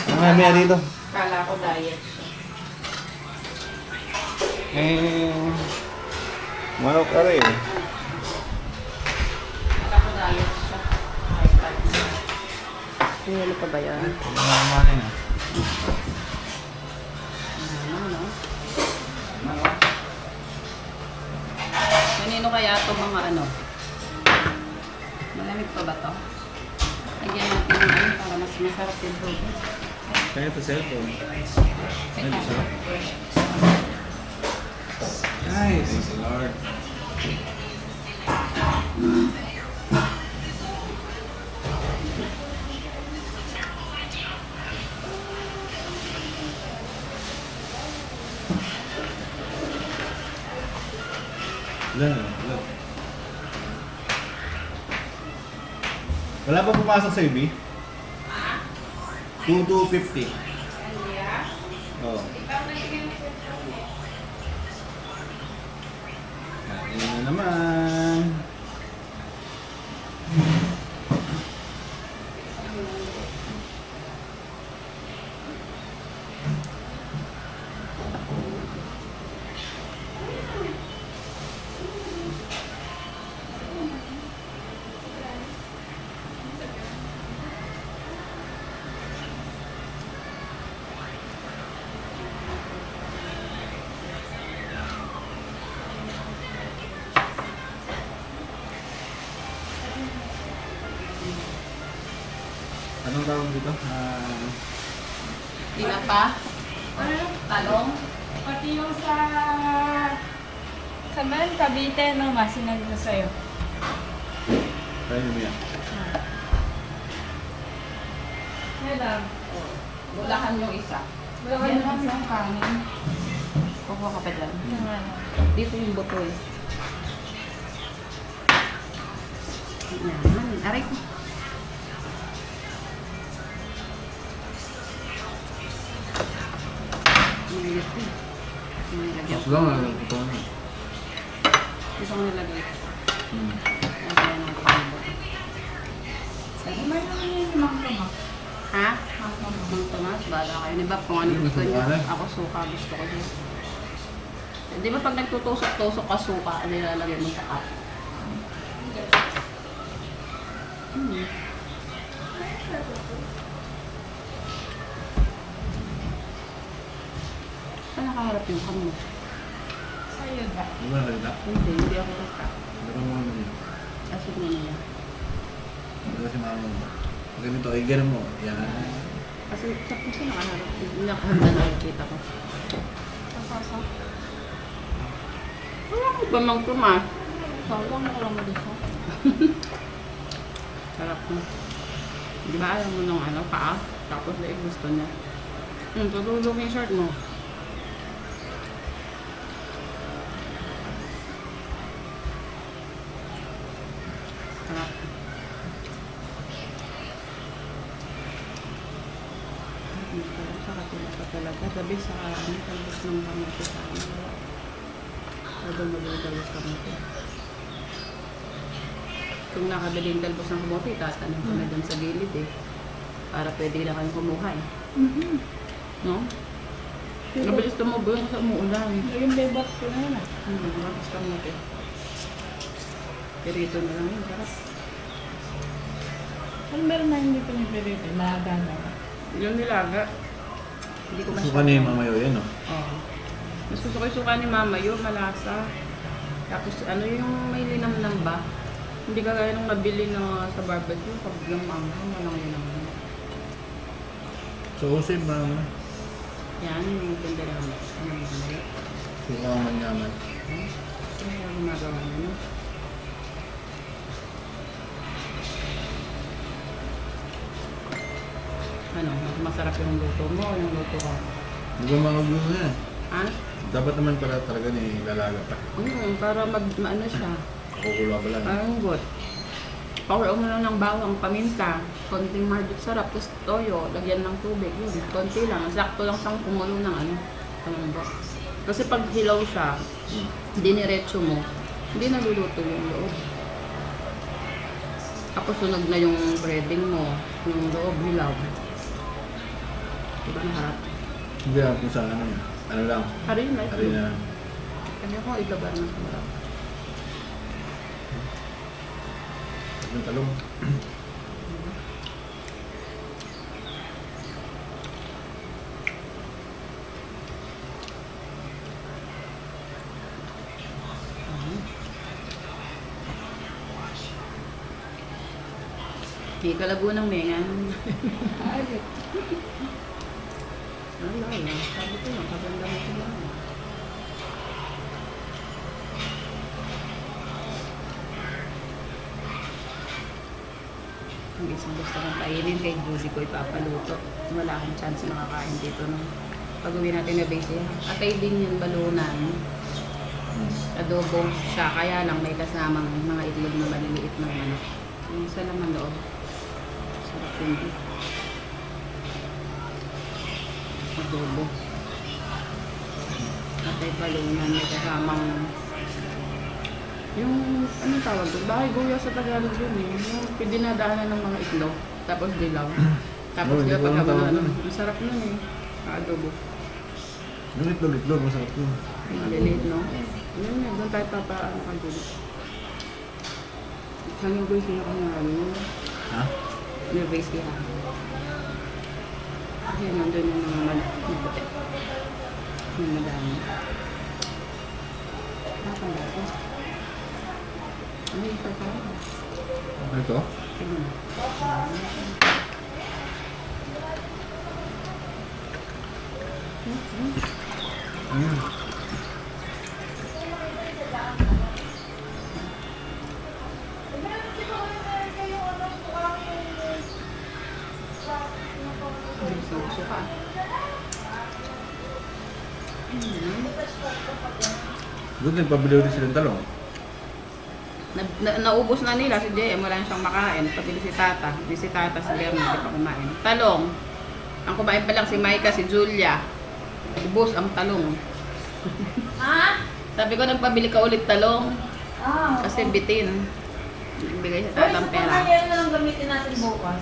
S1: Mamaya dito.
S2: Kala ko diet siya.
S1: Manok ka rin.
S2: Kala ko diet siya. Ano pa ba yan?
S1: Mamanin ah.
S2: Kanino kaya ito mga ano? Malamig pa ba ito? Lagyan natin ng ano para mas masarap yung logo.
S1: Kaya ito cellphone. Ay, sarap. Ay, thank you Lord. Wala pa pumasok sa UB? 2,250.
S2: Andiya.
S1: Oo.
S2: Ikaw na yung cellphone eh.
S1: Yun na naman. Anong tawag dito?
S2: Tinapa. Talong.
S4: Pati yung sa Man, Cavite, no, masinag na sa'yo.
S1: Kaya mo yan.
S4: Madam,
S2: Bulakan yung isa.
S4: Bulakan
S2: Yan
S4: yung
S2: lang
S4: isa.
S2: yung kanin. Kukuha ka pa dyan. Dito yung buto eh. Yan. Aray ko. Mayroon ko. Nilagyan ko.
S1: Ito na.
S2: Gusto ko nilagay. Lagyan ng combo.
S4: May naman yung limang tama.
S2: Ha? Mang Tomas, bahala kayo. Di ba kung ano gusto niyo? Ako suka, gusto ko din. Di ba pag nagtutusok-tusok ka suka, nilalagay mo sa cup? Saan nakaharap yung kam mo?
S4: Sa'yo ba?
S1: Ano ba nalagda?
S2: Hindi ako rata.
S1: Meron mo naman yun.
S2: Asig na niya.
S1: Ito kasi mama mo. Ganito, ay ganun mo. Yan.
S2: Kasi sakto siya nakaharap. Nakahanda na kita ko.
S4: Sasasa.
S2: Wala ko ba mang Tomas? Sawang ko lang mo dito. Sarap mo. Di ba alam mo nung ano, paa? Tapos like gusto niya. Tutulog yung short mo. Sarap. Sarap na pa talaga. Sabi sa ano, talbos ng kamote sa ano. Todo mag-talbos kamote. Kung nakabili yung talbos ng kamote, tatanong kami doon sa gilid eh. Para pwede na kayong kumuha eh. No? Nabilis tumubo yung sa umuulan.
S4: Yung bebot ko na yun ah.
S2: Tapos kamote. Pero ito na lang yun, sarap.
S4: Ano meron na hindi pinipirito? Laga na.
S2: Yung nilaga. Hindi ko
S1: Suka ni Mama Yo yan, no?
S2: Oo. Mas gusto ko yung suka ni Mama, yung malasa. Tapos ano yung may linamnam ba? Hindi ka gaya nung nabili na sa barbecue, pag lang manghang, walang linamnam.
S1: So, save na naman.
S2: Yan, yung ganda naman. Ano yung ganda?
S1: Suka ang manyaman.
S2: Ano yung gumagawa na? Ano, masarap yung luto mo, yung luto ko.
S1: Di ba mga gulo yan?
S2: Ha?
S1: Dapat naman pala talaga ni lalaga pa.
S2: Para maano siya.
S1: Kukulo ka pala.
S2: Parang good. Power mo lang ng bawang, paminta, konting margit sarap, tapos toyo, lagyan ng tubig, yun, konti lang. Sakto lang siyang kumulo ng ano, tambo. Kasi pag hilaw siya, diniretso mo, hindi naluluto yung loob. Tapos sunog na yung breading mo, yung loob hilaw. Diba naharap?
S1: Hindi ako kung saan ano yan. Ano lang.
S2: Harin na
S1: Hari na.
S2: Kaya ko ilabar na sa marap.
S1: Yung talong.
S2: Hindi kalago ng mengan.
S4: Ayun.
S2: Wala. Sabi ko lang, kaganda mo sila. Ang isang gusto kong kainin kay Judy ko ipapaluto. Wala akong chance makakain dito nung pag-uwi natin na base. Atay din yung balunan. Adobo siya, kaya lang may kasamang mga itlog na maliliit ng manok. Yung isa lang ang loob. Sarap yun. adobo. Atay balunan, may kasamang yung, anong tawag doon? Bahay guya sa Tagalog yun eh. Yung pinadaanan ng mga itlog, tapos dilaw. Tapos
S1: hindi
S2: diba
S1: ko alam tawag
S2: pagkabala,
S1: dun.
S2: ang sarap nun eh. Adobo.
S1: Yung itlog, masarap yun.
S2: Maliliit, no? Yun yun, doon tayo papaano ka dito. Hangin ko yung sinakangalo yun.
S1: Ha?
S2: Yung base niya. Ayan, nandun yung mga puti. Yung madami. Nakakanda ko. Ano yung pagkakala?
S1: Ito?
S2: Tingnan. Gusto ka.
S1: Good, nagpabili rin silang talong.
S2: Naubos na nila si JM, wala na siyang makain. Pati si Tata. Di si Tata, si Berna, hindi pa kumain. Talong. Ang kumain pa lang si Maika, si Julia. Ubos ang talong.
S3: Ha?
S2: Sabi ko, nagpabili ka ulit talong.
S3: Ah.
S2: Kasi bitin. Bigay sa
S3: Uy,
S2: Tata ang
S3: sa
S2: pera.
S3: pamilya na lang gamitin natin bukas.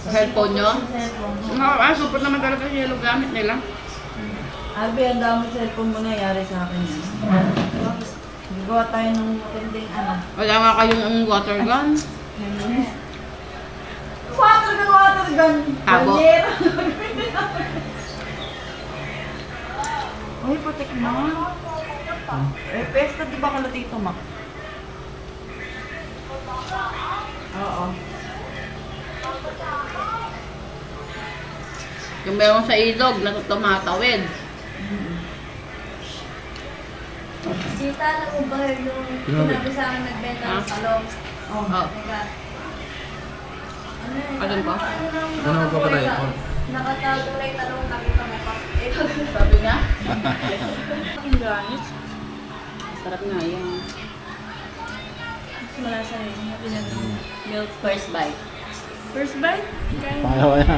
S2: Cellphone nyo?
S3: Cellphone.
S2: Support naman talaga yung yellow gamit nila.
S3: Abi, ang dami cellphone mo na yari sa akin yan. Gagawa tayo ng matinding ano.
S2: Wala nga kayong water gun.
S3: Water gun!
S2: Tabo.
S3: Banyera. Uy, putik na. Eh, pesta di ba kala dito, Mak? Oo.
S2: Yung meron sa ilog na tumatawid.
S3: Sita na mo ba yung sinabi sa akin nagbenta ng salong?
S2: Oh.
S3: Teka. Ano yun?
S2: Alin ba?
S1: Ano magpapatay ako?
S3: Nakatago na yung talong nakita mo pa.
S2: Sabi niya? Ang ganis. Sarap nga yan.
S3: Malasa yun.
S2: Milk first bite.
S3: First bite?
S1: Pangalawa na.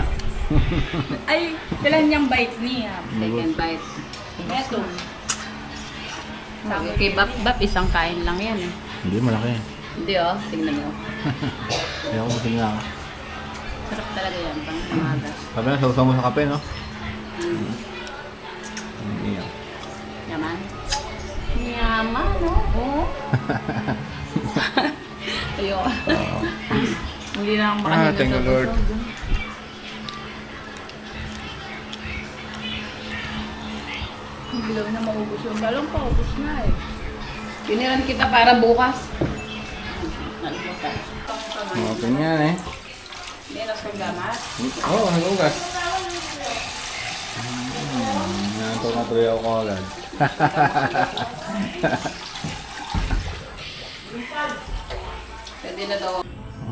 S3: Ay, kailan niyang bites niya?
S2: Second bite.
S3: Eto.
S2: Sabi kay Bap, isang kain lang yan eh.
S1: Hindi, malaki.
S2: Hindi oh, tingnan nyo.
S1: Kaya ako masing nga.
S2: Sarap talaga yan, pang umagas.
S1: Sabi na, sausaw mo sa kape, no? Iya.
S2: Yaman? Yaman, oo. Ayoko. Hindi na ako makahinga
S1: thank you, Lord.
S2: Bilaw na maubos yung balong pa, ubos na eh. Piniran kita para bukas.
S1: Okay nga eh.
S2: Menos kang gamas.
S1: Oo, oh, nag-ugas. Nanto na tuloy ako agad.
S2: Pwede na daw.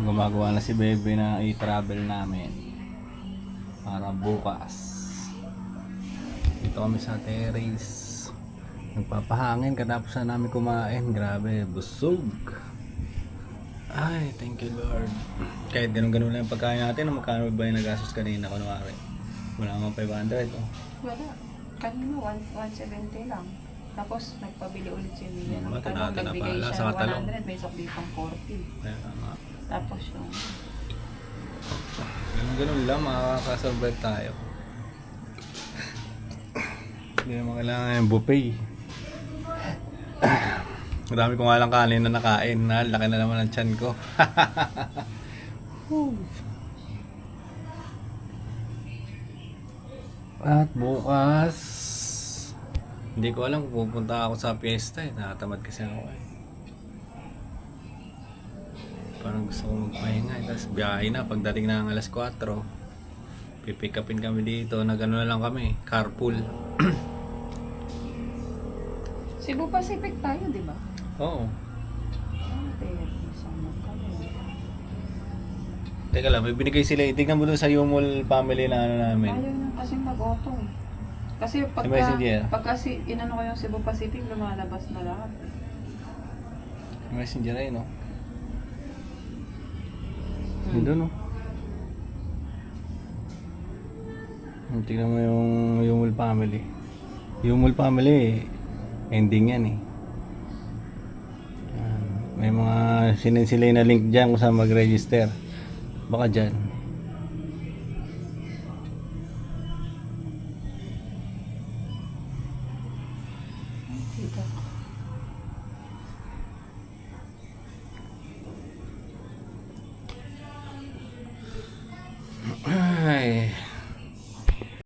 S1: Gumagawa na si Bebe na i-travel namin para bukas. Dito kami sa terrace. Nagpapahangin katapos na namin kumain. Grabe, busog. Ay, thank you Lord. Kahit ganun-ganun lang yung pagkain natin, magkano ba yung nagastos kanina kunwari? Wala naman 500 oh.
S2: Wala. Kanina 170 lang. Tapos nagpabili ulit si Nia ng
S1: Mata
S2: talong.
S1: natin na
S2: Nagbigay
S1: pala
S2: siya
S1: sa
S2: ng
S1: talong.
S2: 100, may sukli pang 40.
S1: Kaya nga.
S2: Tapos yung...
S1: Ganun lang, makakasurvive tayo. Hindi naman kailangan yung buffet. Marami ko nga lang kanin na nakain na. Laki na naman ang tiyan ko. At bukas, hindi ko alam kung pupunta ako sa piyesta eh. Nakatamad kasi ako eh. Parang gusto ko magpahinga eh. Tapos biyahe na pagdating na ng alas 4. Pipick upin kami dito. Nagano na lang kami. Carpool.
S2: Cebu Pacific tayo, di ba?
S1: Oo.
S2: Pero, isang kami.
S1: Teka lang, may binigay sila. Tignan mo doon sa Yumol family na ano namin.
S2: Ayaw na kasi mag-auto eh. Kasi
S1: Messenger.
S2: pagka inano ko yung Cebu Pacific, lumalabas na lahat.
S1: Messenger ay no? Yun doon no? Tingnan mo yung Yumul family. Yumul family, ending yan eh. Yan. May mga sinensilay na link dyan kung saan mag-register. Baka dyan.
S4: Dito.